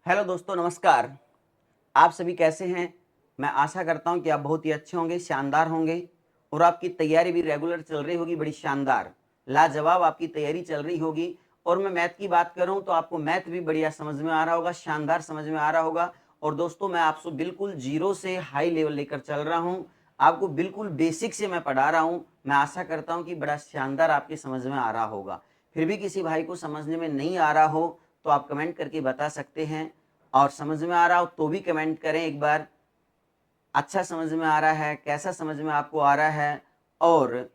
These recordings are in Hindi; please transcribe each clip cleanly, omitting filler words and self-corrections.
हेलो दोस्तों, नमस्कार। आप सभी कैसे हैं? मैं आशा करता हूं कि आप बहुत ही अच्छे होंगे, शानदार होंगे और आपकी तैयारी भी रेगुलर चल रही होगी, बड़ी शानदार, लाजवाब आपकी तैयारी चल रही होगी। और मैं मैथ की बात करूं तो आपको मैथ भी बढ़िया समझ में आ रहा होगा, शानदार समझ में आ रहा होगा। और दोस्तों, मैं आपसे बिल्कुल जीरो से हाई लेवल लेकर चल रहा हूं, आपको बिल्कुल बेसिक से मैं पढ़ा रहा हूं। मैं आशा करता हूं कि बड़ा शानदार आपके समझ में आ रहा होगा। फिर भी किसी भाई को समझने में नहीं आ रहा हो तो आप कमेंट करके बता सकते हैं, और समझ में आ रहा हो तो भी कमेंट करें एक बार। अच्छा समझ में आ रहा है, कैसा समझ में आपको आ रहा है। और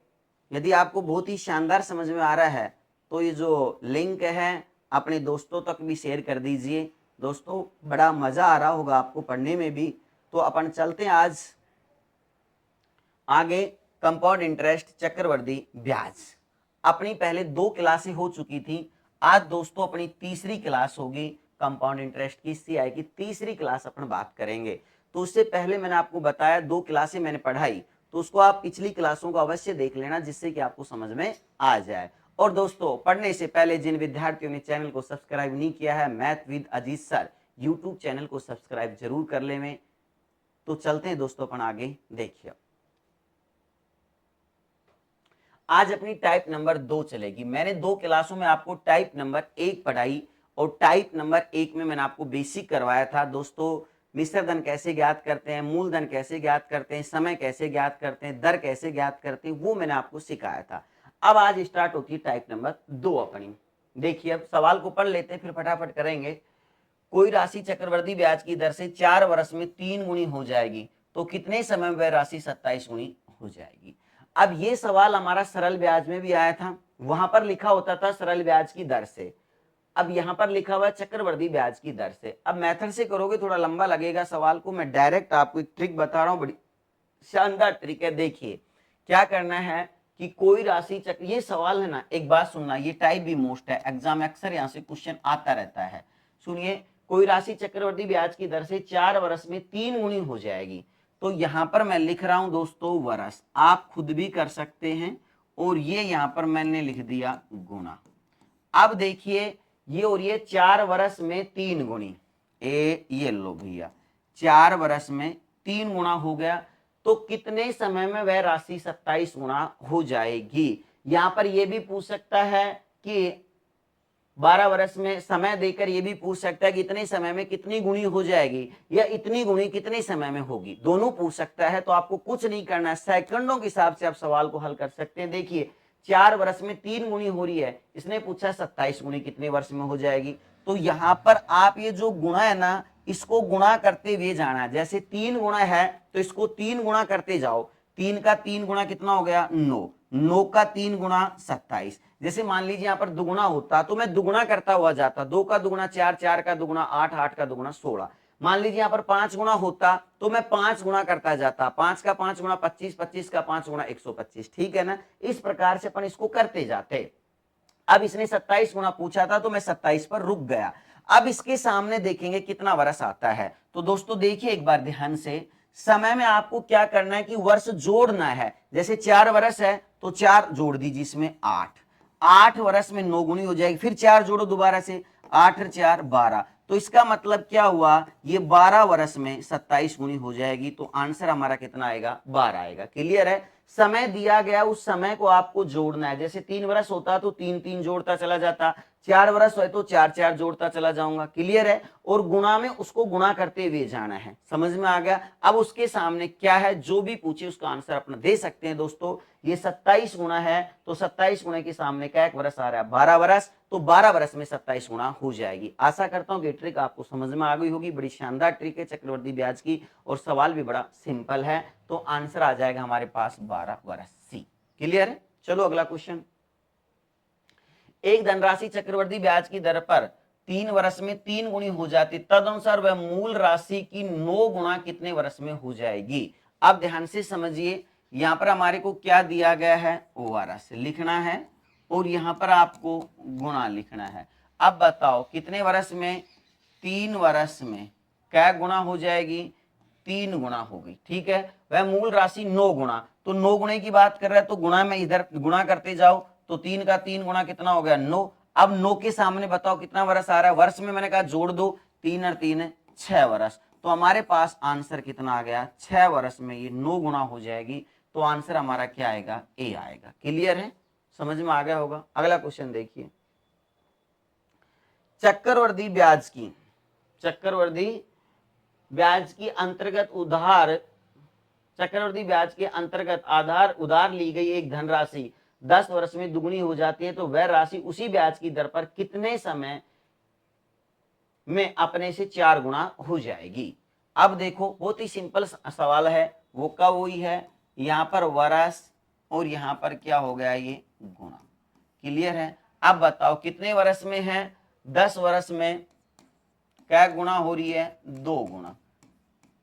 यदि आपको बहुत ही शानदार समझ में आ रहा है तो ये जो लिंक है अपने दोस्तों तक भी शेयर कर दीजिए। दोस्तों, बड़ा मजा आ रहा होगा आपको पढ़ने में भी। तो अपन चलते हैं आज आगे। कंपाउंड इंटरेस्ट, चक्रवृद्धि ब्याज, अपनी पहले 2 क्लासें हो चुकी थी। आज दोस्तों अपनी तीसरी क्लास होगी कंपाउंड इंटरेस्ट की। सीआई की तीसरी क्लास अपन बात करेंगे। तो उससे पहले मैंने आपको बताया 2 क्लासें मैंने पढ़ाई, तो उसको आप पिछली क्लासों को अवश्य देख लेना, जिससे कि आपको समझ में आ जाए। और दोस्तों, पढ़ने से पहले जिन विद्यार्थियों ने चैनल को सब्सक्राइब नहीं किया है, math with Ajit sir YouTube channel को सब्सक्राइब जरूर कर ले में। तो चलते हैं दोस्तों अपन आगे। देखिए, आज अपनी टाइप नंबर 2 चलेगी। मैंने 2 क्लासों में आपको टाइप नंबर 1 पढ़ाई, और टाइप नंबर 1 में मैंने आपको बेसिक करवाया था दोस्तों। मिश्र धन कैसे ज्ञात करते हैं, मूलधन कैसे ज्ञात करते हैं, समय कैसे ज्ञात करते हैं, दर कैसे ज्ञात करते हैं, वो मैंने आपको सिखाया था। अब आज स्टार्ट होती है टाइप नंबर 2 अपनी। देखिए, अब सवाल को पढ़ लेते हैं, फिर फटाफट करेंगे। कोई राशि चक्रवृद्धि ब्याज की दर से 4 वर्ष में 3 गुनी हो जाएगी, तो कितने समय में वह राशि 27 गुनी हो जाएगी। अब ये सवाल हमारा सरल ब्याज में भी आया था, वहां पर लिखा होता था सरल ब्याज की दर से। अब यहां पर लिखा हुआ है चक्रवृद्धि ब्याज की दर से। अब मेथड से करोगे थोड़ा लंबा लगेगा सवाल को, मैं डायरेक्ट आपको एक ट्रिक बता रहा हूं, बड़ी शानदार ट्रिक है। देखिए क्या करना है कि कोई राशि चक्र, ये सवाल है ना, एक बात सुनना, ये टाइप भी मोस्ट है, एग्जाम में अक्सर यहां से क्वेश्चन आता रहता है। सुनिए, कोई राशि चक्रवृद्धि ब्याज की दर से 4 वर्ष में 3 गुनी हो जाएगी। तो यहां पर मैं लिख रहा हूं दोस्तों वर्ष, आप खुद भी कर सकते हैं, और ये यहां पर मैंने लिख दिया गुना। अब देखिए, ये और ये 4 वर्ष में 3 गुनी, ये लो भैया, 4 वर्ष में 3 गुना हो गया, तो कितने समय में वह राशि 27 गुना हो जाएगी। यहां पर यह भी पूछ सकता है कि 12 वर्ष में समय देकर यह भी पूछ सकता है कि इतने समय में कितनी गुनी हो जाएगी, या इतनी गुनी कितने समय में होगी, दोनों पूछ सकता है। तो आपको कुछ नहीं करना है, सेकंडों के हिसाब से आप सवाल को हल कर सकते हैं। देखिए, 4 वर्ष में 3 गुनी हो रही है, इसने पूछा 27 गुनी कितने वर्ष में हो जाएगी। तो यहां पर आप ये जो गुणा है ना, इसको गुणा करते हुए जाना है। जैसे 3 गुणा है तो इसको 3 गुणा करते जाओ। 3 का 3 गुणा कितना हो गया, 9। 9 का 3 गुणा 27। जैसे मान लीजिए यहां पर दुगुना होता तो मैं दुगुना करता हुआ जाता, 2 का दुगुना 4, 4 का दुगुना 8, 8 का दुगुना 16। मान लीजिए यहां पर 5 गुणा होता तो मैं 5 गुणा करता जाता, 5 का 5 गुणा 25, 25 का 5 गुणा 125। ठीक है ना, इस प्रकार से अपन इसको करते जाते। अब इसने 27 गुना पूछा था तो मैं 27 पर रुक गया। अब इसके सामने देखेंगे कितना वर्ष आता है। तो दोस्तों देखिए एक बार ध्यान से, समय में आपको क्या करना है कि वर्ष जोड़ना है। जैसे 4 वर्ष है तो 4 जोड़ दीजिए इसमें 8। 8 वर्ष में 9 गुनी हो जाएगी, फिर 4 जोड़ो दोबारा से, 8 और 4 12। तो इसका मतलब क्या हुआ, ये 12 वर्ष में 27 गुनी हो जाएगी। तो आंसर हमारा कितना आएगा, 12 आएगा। क्लियर है, समय दिया गया, उस समय को आपको जोड़ना है। जैसे 3 वर्ष होता तो 3 3 जोड़ता चला जाता, 4 वर्ष है तो 4 4 जोड़ता चला जाऊंगा। क्लियर है, और गुणा में उसको गुणा करते हुए जाना है। समझ में आ गया। अब उसके सामने क्या है, जो भी पूछे उसका आंसर अपना दे सकते हैं। दोस्तों ये 27 गुणा है, तो 27 गुणे के सामने क्या एक वर्ष आ रहा है, 12 वर्ष। तो 12 वर्ष में 27 गुणा हो जाएगी। आशा करता हूं कि ट्रिक आपको समझ में आ गई होगी। बड़ी शानदार ट्रिक है चक्रवृद्धि ब्याज की, और सवाल भी बड़ा सिंपल है। तो आंसर आ जाएगा हमारे पास 12 वर्ष, सी। क्लियर है। चलो अगला क्वेश्चन। एक धनराशि चक्रवृद्धि ब्याज की दर पर 3 वर्ष में 3 गुनी हो जाती, तदनुसार वह मूल राशि की 9 गुना कितने वर्ष में हो जाएगी। अब ध्यान से समझिए, यहां पर हमारे को क्या दिया गया है, ओआरएस लिखना है, और यहां पर आपको गुणा लिखना है। अब बताओ कितने वर्ष में, 3 वर्ष में क्या गुणा हो जाएगी, 3 गुणा होगी। ठीक है, वह मूल राशि 9 गुणा, तो 9 गुणे की बात कर रहा है तो गुणा में इधर गुणा करते जाओ, तो 3 का 3 गुणा कितना हो गया, 9। अब 9 के सामने बताओ कितना वर्ष आ रहा है, वर्ष में मैंने कहा जोड़ दो, 3 और 3 6 वर्ष। तो हमारे पास आंसर कितना आ गया, 6 वर्ष में ये 9 गुना हो जाएगी। तो आंसर हमारा क्या आएगा, ए आएगा। क्लियर है, समझ में आ गया होगा। अगला क्वेश्चन देखिए, चक्रवृद्धि ब्याज की, चक्रवृद्धि ब्याज की अंतर्गत उधार, चक्रवृद्धि ब्याज के अंतर्गत आधार उधार ली गई एक धनराशि 10 वर्ष में दुगुनी हो जाती है तो वह राशि उसी ब्याज की दर पर कितने समय में अपने से 4 गुना हो जाएगी। अब देखो बहुत ही सिंपल सवाल है, वो कब हुई है, यहां पर वर्ष और यहां पर क्या हो गया, ये गुना। क्लियर है। अब बताओ कितने वर्ष में है, 10 वर्ष में क्या गुना हो रही है, 2 गुना।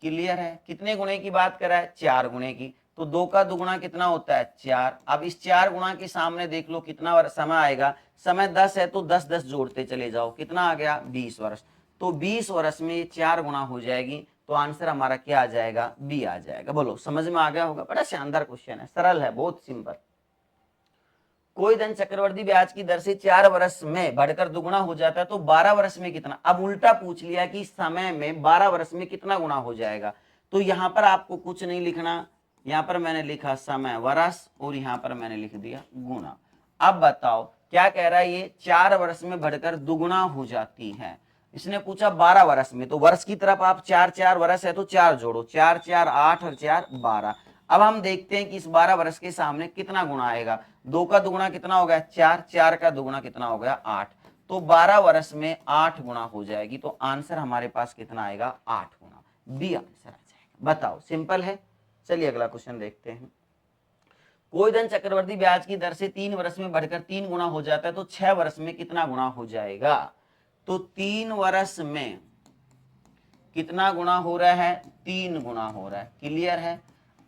क्लियर है। कितने गुणे की बात करा है, 4 गुणे की। तो 2 का दुगुना कितना होता है, 4। अब इस 4 गुणा के सामने देख लो कितना समय आएगा, समय 10 है तो 10 10 जोड़ते चले जाओ, कितना आ गया, 20 वर्ष। तो 20 वर्ष में 4 गुना हो जाएगी। तो आंसर हमारा क्या आ जाएगा, बी आ जाएगा। बोलो समझ में आ गया होगा। बड़ा शानदार क्वेश्चन है, सरल है, बहुत सिंपल। कोई धन चक्रवर्ती ब्याज की दर से 4 वर्ष में बढ़कर दुगुना हो जाता है तो 12 वर्ष में कितना। अब उल्टा पूछ लिया कि समय में 12 वर्ष में कितना गुना हो जाएगा। तो यहां पर आपको कुछ नहीं लिखना, यहां पर मैंने लिखा समय वर्ष और यहां पर मैंने लिख दिया गुना। अब बताओ क्या कह रहा है, ये 4 वर्ष में बढ़कर दुगुना हो जाती है। इसने पूछा 12 वर्ष में, तो वर्ष की तरफ आप 4 4 वर्ष है तो 4 जोड़ो, 4 4 8 और 4 12। अब हम देखते हैं कि इस 12 वर्ष के सामने कितना गुना आएगा। 2 का दुगुना कितना हो गया, 4, 4 का दुगुना कितना हो गया, 8। तो 12 वर्ष में 8 गुना हो जाएगी। तो आंसर हमारे पास कितना आएगा, 8 गुना। बी आंसर आ जाएगा। बताओ सिंपल है। चलिए अगला क्वेश्चन देखते हैं। कोई धन चक्रवर्ती ब्याज की दर से 3 वर्ष में बढ़कर 3 गुना हो जाता है तो 6 वर्ष में कितना गुना हो जाएगा। तो 3 वर्ष में कितना गुना हो रहा है, 3 गुना हो रहा है। क्लियर है।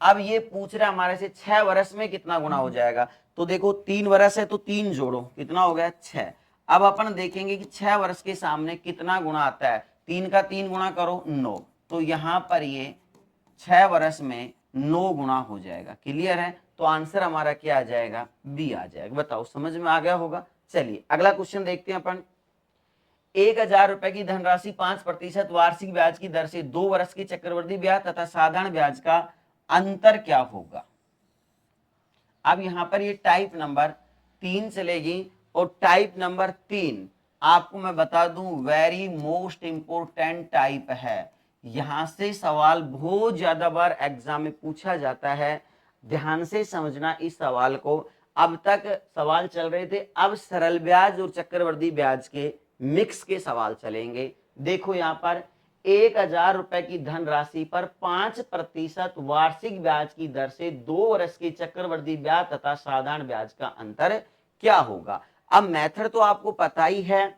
अब ये पूछ रहा है हमारे से 6 वर्ष में कितना गुना हो जाएगा। तो देखो 3 वर्ष है तो 3 जोड़ो, कितना हो गया, 6। अब अपन देखेंगे कि 6 वर्ष के सामने कितना गुना आता है। 3 का 3 गुना करो, 9। तो यहां पर ये 6 वर्ष में 9 गुना हो जाएगा। क्लियर है। तो आंसर हमारा क्या आ जाएगा, बी आ जाएगा। बताओ समझ में आ गया होगा। चलिए अगला क्वेश्चन देखते हैं अपन। 1000 रुपए की धनराशि 5% वार्षिक ब्याज की दर से 2 वर्ष की चक्रवृद्धि ब्याज तथा साधारण ब्याज का अंतर क्या होगा। अब यहां पर ये टाइप नंबर 3 चलेगी और टाइप नंबर 3 आपको मैं बता दूं वेरी मोस्ट इंपोर्टेंट टाइप है। यहां से सवाल बहुत ज्यादा बार एग्जाम में पूछा जाता है। ध्यान से समझना इस सवाल को। अब तक सवाल चल रहे थे, अब सरल ब्याज और चक्रवृद्धि ब्याज के मिक्स के सवाल चलेंगे। देखो यहां पर 1000 रुपए की धनराशि पर 5% वार्षिक ब्याज की दर से 2 वर्ष की चक्रवृद्धि ब्याज तथा साधारण ब्याज का अंतर क्या होगा। अब मेथड तो आपको पता ही है,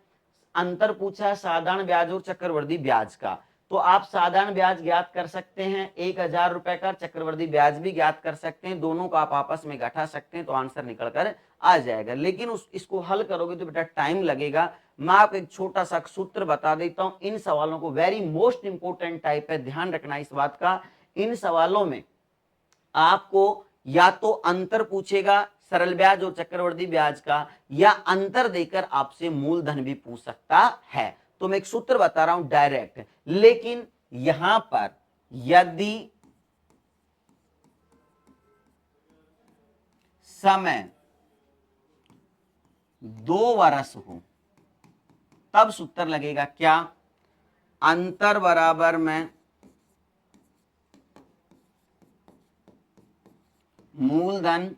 अंतर पूछा साधारण ब्याज और चक्रवृद्धि ब्याज का। तो आप साधारण ब्याज ज्ञात कर सकते हैं 1000 रुपए का, चक्रवृद्धि ब्याज भी ज्ञात कर सकते हैं, दोनों को आप आपस में घटा सकते हैं तो आंसर निकल कर आ जाएगा। लेकिन इसको हल करोगे तो बेटा टाइम लगेगा। मैं आपको एक छोटा सा सूत्र बता देता हूं। इन सवालों को वेरी मोस्ट इंपोर्टेंट टाइप है, ध्यान रखना इस बात का। इन सवालों में आपको या तो अंतर पूछेगा सरल ब्याज और चक्रवृद्धि ब्याज का, या अंतर देकर आपसे मूलधन भी पूछ सकता है। तो मैं एक सूत्र बता रहा हूं डायरेक्ट। लेकिन यहां पर यदि समय 2 वर्ष हो तब सूत्र लगेगा क्या, अंतर बराबर में मूलधन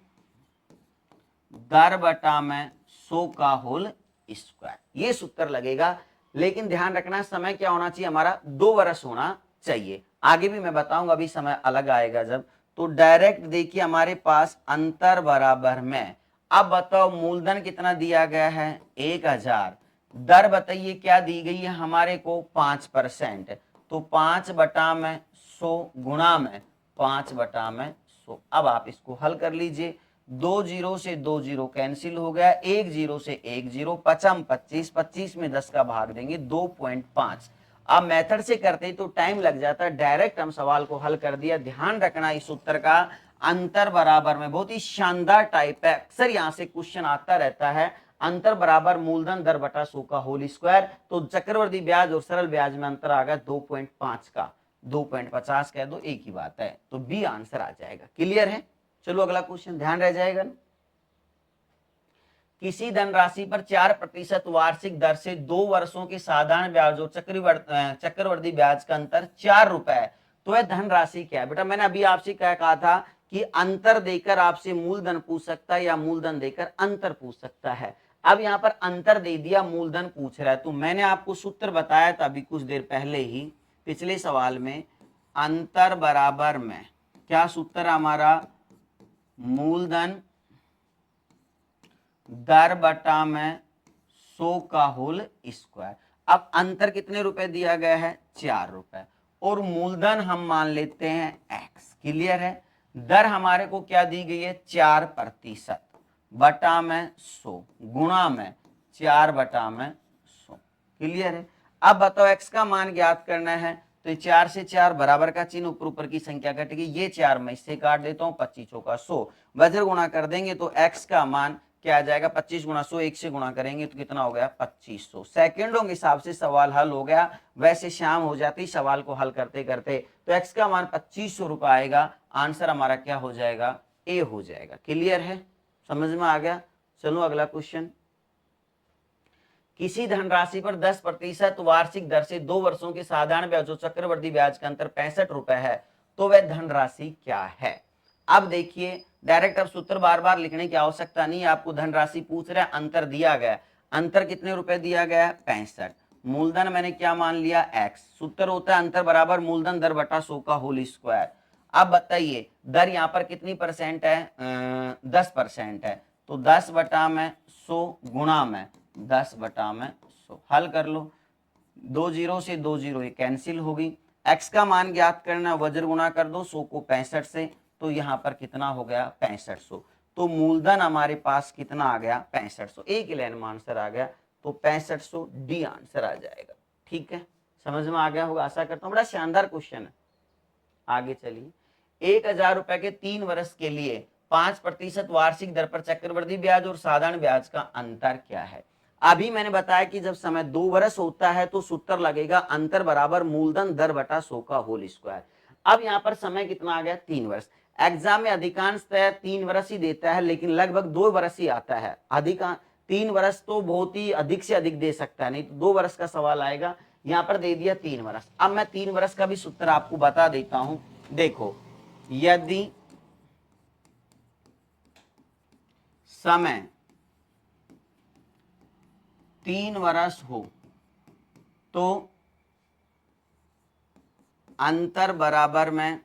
दर बटा में 100 का होल स्क्वायर, ये सूत्र लगेगा। लेकिन ध्यान रखना समय क्या होना चाहिए हमारा, 2 वर्ष होना चाहिए। आगे भी मैं बताऊंगा, अभी समय अलग आएगा जब। तो डायरेक्ट देखिए हमारे पास अंतर बराबर में, अब बताओ मूलधन कितना दिया गया है 1000, दर बताइए क्या दी गई है हमारे को 5%। तो 5 बटा में 100 गुणा में 5 बटा में 100। अब आप इसको हल कर लीजिए। 2 जीरो से 2 जीरो कैंसिल हो गया, 1 जीरो से 1 जीरो, 5 25, 25 में 10 का भाग देंगे 2.5। अब मेथड से करते तो टाइम लग जाता, डायरेक्ट हम सवाल को हल कर दिया। ध्यान रखना इस सूत्र का, अंतर बराबर में बहुत ही शानदार टाइप है, अक्सर यहां से क्वेश्चन आता रहता है। अंतर बराबर मूलधन दर बटा 100 का होल स्क्वायर। तो चक्रवर्ती ब्याज और सरल ब्याज में अंतर आ गया 2.5 का, 2.50 कह दो, एक ही बात है। तो बी आंसर आ जाएगा। क्लियर है? चलो अगला क्वेश्चन ध्यान रह जाएगा ना। किसी धनराशि पर 4% वार्षिक दर से 2 वर्षों के साधारण ब्याज और चक्रवर्ती ब्याज का अंतर 4 रुपए है, तो वह धनराशि क्या है? बेटा मैंने अभी आपसे क्या कहा था कि अंतर देकर आपसे मूलधन पूछ सकता है या मूलधन देकर अंतर पूछ सकता है। अब यहाँ पर अंतर दे दिया, मूलधन पूछ रहा है, तो मैंने आपको सूत्र बताया था अभी कुछ देर पहले ही पिछले सवाल में, अंतर बराबर में क्या सूत्र हमारा, मूलधन दर बटा में 100 का होल स्क्वायर। अब अंतर कितने रुपए दिया गया है? 4 रुपए, और मूलधन हम मान लेते हैं x। क्लियर है? दर हमारे को क्या दी गई है? 4% बटा में 100 गुणा में 4 बटा में 100। क्लियर है? अब बताओ x का मान ज्ञात करना है, तो 4 से 4 बराबर का चिन्ह, ऊपर ऊपर की संख्या कटेगी, ये 4 मैं इससे काट देता हूं, 25 का 100, वज्र गुणा कर देंगे तो x का मान क्या आ जाएगा? 25 गुणा 100, 1 से गुणा करेंगे तो कितना हो गया? 2500। सेकंडों के हिसाब से सवाल हल हो गया। वैसे शाम हो जाती सवाल को हल करते करते, तो x का मान 2500 रुपए आएगा। आंसर हमारा क्या हो जाएगा? ए हो जाएगा। क्लियर है? समझ में आ गया? चलो अगला क्वेश्चन। किसी धनराशि पर 10% वार्षिक दर से 2 वर्षों के साधारण ब्याज और चक्रवर्ती ब्याज का अंतर 65 रुपए है, तो वह धनराशि क्या है? अब देखिए, डायरेक्ट अब सूत्र बार बार लिखने की आवश्यकता नहीं है, आपको धनराशि पूछ रहा है, अंतर दिया गया, अंतर कितने रुपए दिया गया? 65। मूलधन मैंने क्या मान लिया? x। सूत्र होता है अंतर बराबर मूलधन दर बटा 100 का होल स्क्वायर। अब बताइए दर यहाँ पर कितनी परसेंट है? 10% है, तो 10 बटा में 100 गुणा में 10 बटा में 100। हल कर लो, 2 जीरो से 2 जीरो ये कैंसिल होगी। x का मान ज्ञात करना, वज्र गुणा कर दो 100 को 65 से, तो यहाँ पर कितना हो गया? 6500। तो मूलधन हमारे पास कितना आ गया? 6500। एक ही लाइन में आंसर आ गया, तो 6500 डी आंसर आ जाएगा। ठीक है, समझ में आ गया होगा आशा करता हूँ। बड़ा शानदार क्वेश्चन है। आगे चलिए, 1000 रुपए के 3 वर्ष के लिए 5% वार्षिक दर पर चक्रवृद्धि ब्याज और साधारण ब्याज का अंतर क्या है? अभी मैंने बताया कि जब समय 2 वर्ष होता है तो सूत्र लगेगा अंतर बराबर मूलधन दर बटा 100 का होल स्क्वायर। अब यहाँ पर समय कितना आ गया? 3 वर्ष। एग्जाम में अधिकांशतः 3 वर्ष ही देता है, लेकिन लगभग 2 वर्ष ही आता है। अधिकांश 3 वर्ष तो बहुत ही अधिक से अधिक दे सकता है, नहीं तो 2 वर्ष का सवाल आएगा। यहाँ पर दे दिया 3 वर्ष। अब मैं 3 वर्ष का भी सूत्र आपको बता देता हूं। देखो, यदि समय 3 वर्ष हो तो अंतर बराबर में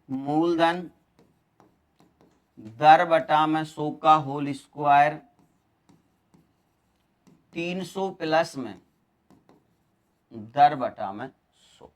मूलधन दर बटा में 100 का होल स्क्वायर 300 प्लस में दर बटा में 100।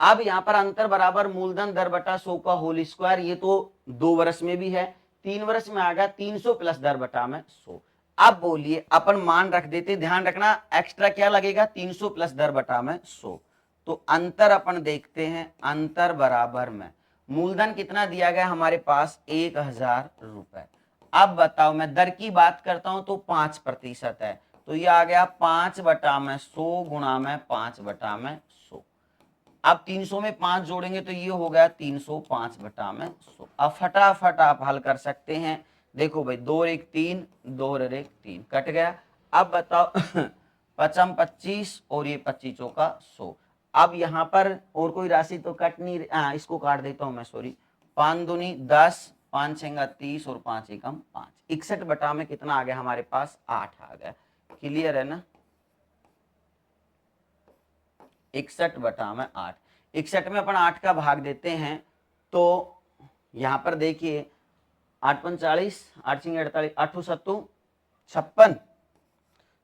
अब यहां पर अंतर बराबर मूलधन दर बटा 100 का होल स्क्वायर, ये तो 2 वर्ष में भी है, 3 वर्ष में आ गया 300 प्लस दर बटा में 100। अब बोलिए अपन मान रख देते, ध्यान रखना एक्स्ट्रा क्या लगेगा? 300 प्लस दर बटा में 100। तो अंतर अपन देखते हैं, अंतर बराबर में मूलधन कितना दिया गया हमारे पास? 1000 रुपए। अब बताओ, मैं दर की बात करता हूं तो 5% है, तो ये आ गया 5 बटा में 100 गुणा में 5 बटा में 100। अब 300 में 5 जोड़ेंगे तो ये हो गया 305 बटा में 100। अब फटाफट आप हल कर सकते हैं। देखो भाई, 2 और 1 3, 2 और 1 3, कट गया। अब बताओ 5 25 और ये 25 चौका 100। अब यहाँ पर और कोई राशि तो कट नहीं, इसको काट देता हूं मैं, सॉरी। 5 दूनी 10, 5 छंगा 30 और 5 एकम 5, 61 बटा में कितना आ गया हमारे पास? 8 आ गया। क्लियर है ना? 61 बटा में 8, 61 में अपन 8 का भाग देते हैं, तो यहां पर देखिए 8 पंच 40, 8 छंगे 48, 8 सत्तू 56,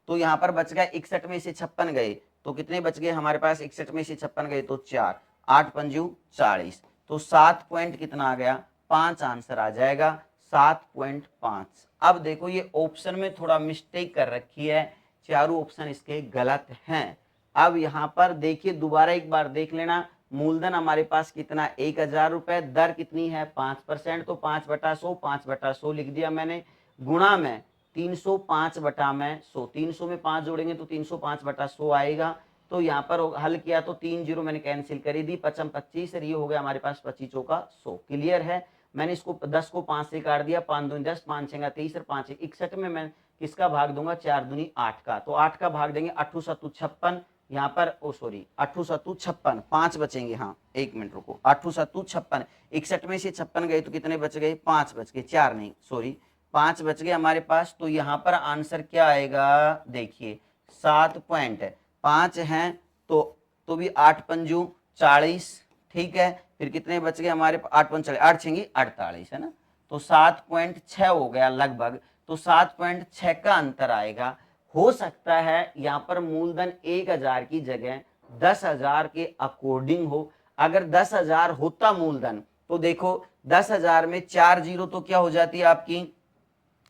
तो यहां पर बच गया 61 में से 56 गए तो कितने बच गए हमारे पास? 61 में से 56 गए तो 4, 8 पंजू 40, तो 7 पॉइंट कितना आ गया? 5 आंसर आ जाएगा, 7.5। अब देखो ये ऑप्शन में थोड़ा मिस्टेक कर रखी है, चारों ऑप्शन इसके गलत हैं। अब यहाँ पर देखिए, दोबारा एक बार देख लेना, मूलधन हमारे पास कितना 1000 रुपए, दर कितनी है 5%, तो 5/100, 5/100 लिख दिया मैंने, गुणा में 305/100, 300 में 5 जोड़ेंगे तो 305/100 आएगा। तो यहाँ पर हल किया तो 3 जीरो मैंने कैंसिल करी दी, 55 25, ये हो गया हमारे पास 25 चौका 100। क्लियर है। मैंने इसको 10 को 5 से काट दिया, 5 दूनी 10, 5 छंगा 23 और 5 61 में मैं किसका भाग दूंगा 4 दूनी 8 का, तो 8 का भाग देंगे 8 7 56, यहाँ पर 8 7 56, 5 बचेंगे, हाँ 1 मिनट रुको, 8 7 56, 61 में से 56 गए तो कितने बच गए 5 बच गए, 4 नहीं सॉरी 5 बच गए हमारे पास। तो यहाँ पर आंसर क्या आएगा, देखिए 7.5 हैं तो भी 8 पंजू 40, ठीक है, फिर कितने बच गए हमारे 8 पंच 8 छेंगे 48 है ना, तो 7.6 हो गया लगभग, तो 7.6 का अंतर आएगा। हो सकता है यहाँ पर मूलधन 1000 की जगह 10,000 के अकॉर्डिंग हो। अगर 10,000 होता मूलधन तो देखो 10,000 में 4 जीरो तो क्या हो जाती है आपकी,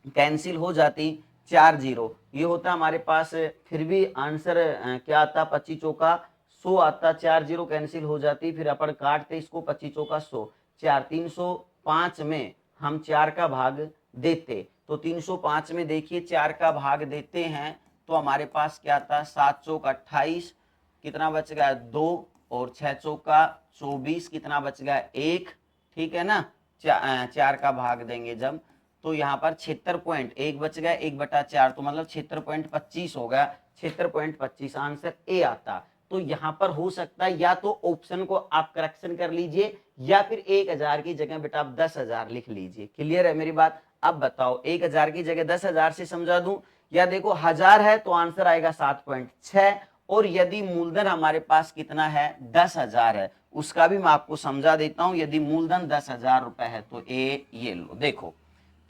कैंसिल हो जाती, 4 जीरो ये होता हमारे पास, फिर भी आंसर क्या आता 25 चौका 100 आता, 4 जीरो कैंसिल हो जाती, फिर अपन काटते इसको 25 चौका 100, 4 305 में हम 4 का भाग देते, तो 305 में देखिए 4 का भाग देते हैं तो हमारे पास क्या आता 7 चौक 28, कितना बच गया 2, और 6 चौका 24, कितना बच गया 1, ठीक है ना, 4 का भाग देंगे जब तो यहाँ पर 76.1 बच गया, 1/4, तो मतलब 76.25 हो गया, 76.25 आंसर ए आता। तो यहाँ पर हो सकता है या तो ऑप्शन को आप करेक्शन कर लीजिए या फिर 1000 की जगह बेटा आप 10,000 लिख लीजिए। क्लियर है मेरी बात। अब बताओ 1000 की जगह 10,000 से समझा दूं या देखो 1000 है तो आंसर आएगा 7.6, और यदि मूलधन हमारे पास कितना है 10,000 है, उसका भी मैं आपको समझा देता हूं। यदि मूलधन 10,000 रुपए है तो ये लो देखो,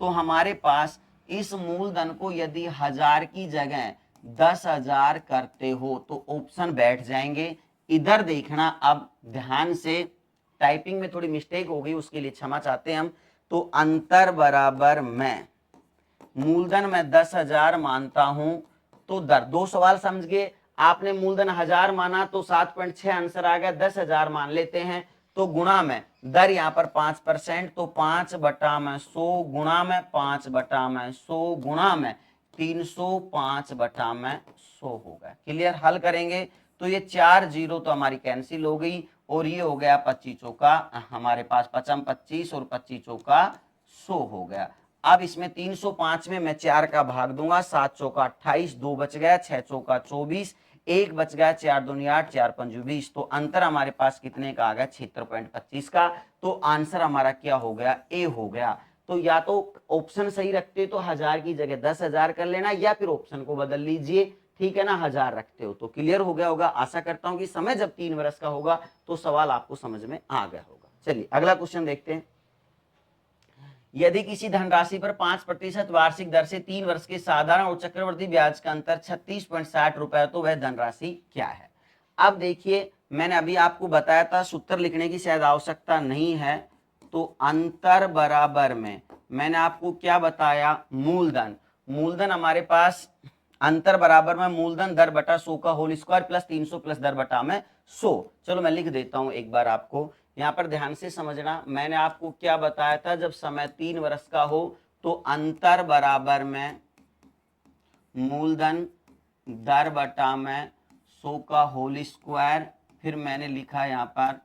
तो हमारे पास इस मूलधन को यदि 1000 की जगह 10,000 करते हो तो ऑप्शन बैठ जाएंगे। इधर देखना, अब ध्यान से, टाइपिंग में थोड़ी मिस्टेक हो गई उसके लिए क्षमा चाहते हैं हम। तो अंतर बराबर में मूलधन में 10,000 मानता हूं तो दर, दो सवाल समझ गए। आपने मूलधन 1000 माना तो 7.6 आंसर आ गया, 10,000 मान लेते हैं तो गुणा में दर यहाँ पर 5%, तो 5/100 गुणा में 5/100 गुणा में 305/100 होगा। क्लियर। हल करेंगे तो ये 4 जीरो तो हमारी कैंसिल हो गई और ये हो गया 25 चौका हमारे पास 55 25 और 25 चौका 100 हो गया। अब इसमें 305 में मैं 4 का भाग दूंगा, 7 चौका 28, 2 बच गया, 6 चौका 24, 1 बच गया, 4 दूनी 8, 4 पंजू 20, तो अंतर हमारे पास कितने का आ गया 76.25 का। तो आंसर हमारा क्या हो गया ए हो गया। तो या तो ऑप्शन सही रखते तो 1000 की जगह 10,000 कर लेना या फिर ऑप्शन को बदल लीजिए, ठीक है ना, 1000 रखते हो तो। क्लियर हो गया होगा। आशा करता हूं कि समय जब 3 वर्ष का होगा तो सवाल आपको समझ में आ गया होगा। चलिए अगला क्वेश्चन देखते हैं। यदि किसी धनराशि पर 5% वार्षिक दर से 3 वर्ष के साधारण और चक्रवृद्धि ब्याज का अंतर 36.60 रुपए, तो वह धनराशि क्या है। अब देखिए मैंने अभी आपको बताया था सूत्र लिखने की शायद आवश्यकता नहीं है, तो अंतर बराबर में मैंने आपको क्या बताया, मूलधन, मूलधन हमारे पास अंतर बराबर में मूलधन दर बटा 100 का होल स्क्वायर प्लस 300 प्लस दर बटा में 100। चलो मैं लिख देता हूं एक बार आपको, यहाँ पर ध्यान से समझना। मैंने आपको क्या बताया था, जब समय 3 वर्ष का हो तो अंतर बराबर में मूलधन दर बटा में 100 का होल स्क्वायर, फिर मैंने लिखा यहाँ पर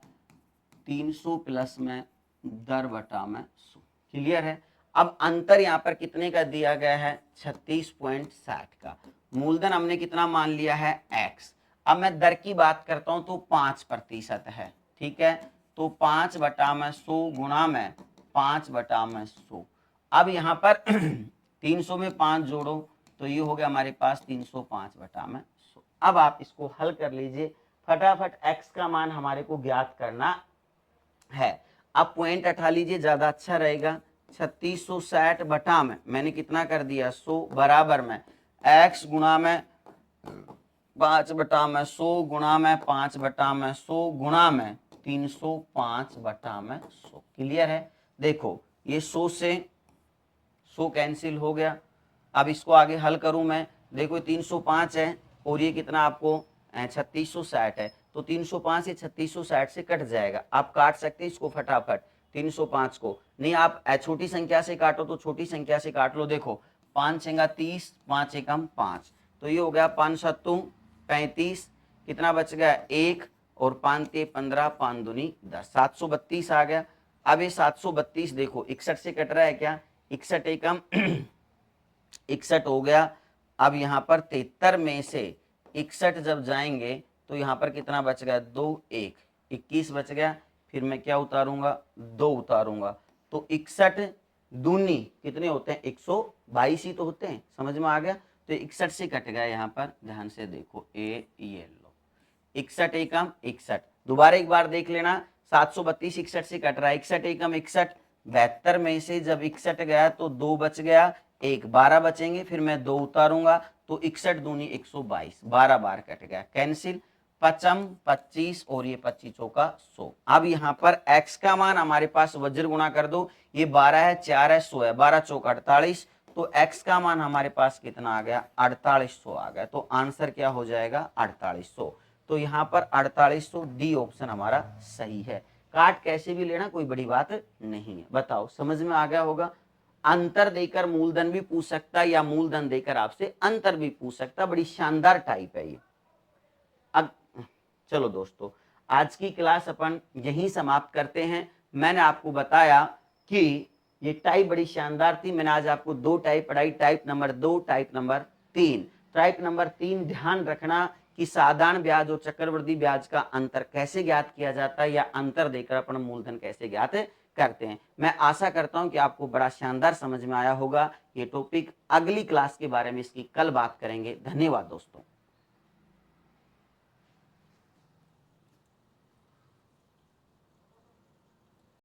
300 प्लस में दर बटा में 100। क्लियर है। अब अंतर यहाँ पर कितने का दिया गया है 36.60 का। मूलधन हमने कितना मान लिया है x। अब मैं दर की बात करता हूं तो 5% है, ठीक है, तो 5/100 गुणा में 5/100। अब यहाँ पर 300 में 5 जोड़ो तो ये हो गया हमारे पास 305/100। अब आप इसको हल कर लीजिए फटाफट, x का मान हमारे को ज्ञात करना है। अब पॉइंट हटा लीजिए ज्यादा अच्छा रहेगा। 3660 बटा में मैंने कितना कर दिया 100 बराबर में x गुणा में 5/100 गुणा में 5/100 गुणा में 305/100। क्लियर है। देखो ये 100 से 100 कैंसिल हो गया। अब इसको आगे हल करूं मैं, देखो 305 है और ये कितना आपको 3660 है, तो 305 ये 3660 से कट जाएगा। आप काट सकते हैं इसको फटाफट 305 को, नहीं आप छोटी संख्या से काटो तो छोटी संख्या से काट लो। देखो 5 छंगा 30, 5 एकम 5, तो ये हो गया 5 सत्तू 35, कितना बच गया 1 और 5 ते 15, 5 दूनी 10, 732 आ गया। अब ये 732 देखो 61 से कट रहा है क्या, 61 एकम 61 हो गया। अब यहाँ पर 73 में से 61 जब जाएंगे तो यहाँ पर कितना बच गया 2 1 21 बच गया। फिर मैं क्या उतारूंगा 2 उतारूंगा, तो 61 दूनी कितने होते हैं 122 ही तो होते हैं, समझ में आ गया। तो 61 से कट गया यहाँ पर, ध्यान से देखो ये लो 61 एकम 61। दोबारा एक बार देख लेना 732 61 से कट रहा है, 61 एकम 61, 72 में से जब 61 गया तो 2 बच गया, 1 12 बचेंगे, फिर मैं 2 उतारूंगा तो 61 दूनी 122, 12 बार कट गया, कैंसिल, 55 25 और ये 25 चौका 100। अब यहाँ पर x का मान हमारे पास वज्र गुणा कर दो, ये 12 है 4 है 100 है, 12 चौका 48, तो x का मान हमारे पास कितना आ गया 4800 आ गया। तो आंसर क्या हो जाएगा 4800। तो यहाँ पर 4800 डी ऑप्शन हमारा सही है। काट कैसे भी लेना कोई बड़ी बात नहीं है। बताओ समझ में आ गया होगा। अंतर देकर मूलधन भी पूछ सकता है या मूलधन देकर आपसे अंतर भी पूछ सकता है, बड़ी शानदार टाइप है ये। अब चलो दोस्तों आज की क्लास अपन यहीं समाप्त करते हैं। मैंने आपको बताया कि ये टाइप बड़ी शानदार थी। मैंने आज आपको 2 टाइप पढ़ाई, type number 2, type number 3। Type number 3 ध्यान रखना कि साधारण ब्याज और चक्रवृद्धि ब्याज का अंतर कैसे ज्ञात किया जाता है या अंतर देकर अपन मूलधन कैसे ज्ञात करते हैं। मैं आशा करता हूं कि आपको बड़ा शानदार समझ में आया होगा ये टॉपिक। अगली क्लास के बारे में इसकी कल बात करेंगे। धन्यवाद दोस्तों।